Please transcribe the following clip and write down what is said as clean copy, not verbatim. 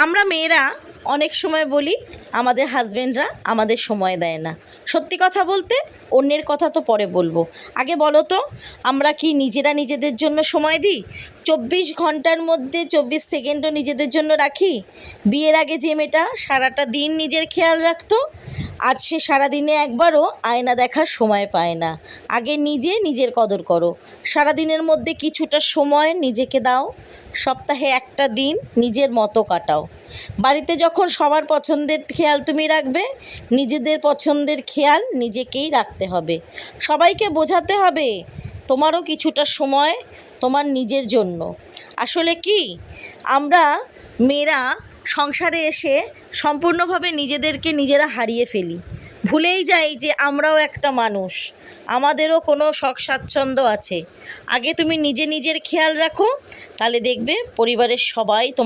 আমরা মেয়েরা অনেক সময় বলি আমাদের হাজবেন্ডরা আমাদের সময় দেয় না। সত্যি কথা বলতে অন্যের কথা তো পরে বলবো, আগে বলো তো আমরা কি নিজেরা নিজেদের জন্য সময় দিই? 24 ঘন্টার মধ্যে 24 সেকেন্ডও নিজেদের জন্য রাখি? বিয়ের আগে যে মেয়েটা সারাটা দিন নিজের খেয়াল রাখতো, আজ সে সারাদিনে একবারও আয়না দেখার সময় পায় না। আগে নিজে নিজের কদর করো, সারাদিনের মধ্যে কিছুটা সময় নিজেকে দাও, সপ্তাহে একটা দিন নিজের মতো কাটাও। বাড়িতে যখন সবার পছন্দের খেয়াল তুমি রাখবে, নিজেদের পছন্দের খেয়াল নিজেকেই রাখতে হবে। সবাইকে বোঝাতে হবে তোমারও কিছুটা সময় তোমার নিজের জন্য। আসলে কি আমরা মেয়েরা সংসারে এসে সম্পূর্ণভাবে নিজেদেরকে নিজেরা হারিয়ে ফেলি, ভুলেই যাই যে আমরাও একটা মানুষ, আমাদেরও কোনো শখ স্বাচ্ছন্দ্য আছে। আগে তুমি নিজের খেয়াল রাখো, তাহলে দেখবে পরিবারের সবাই তোমার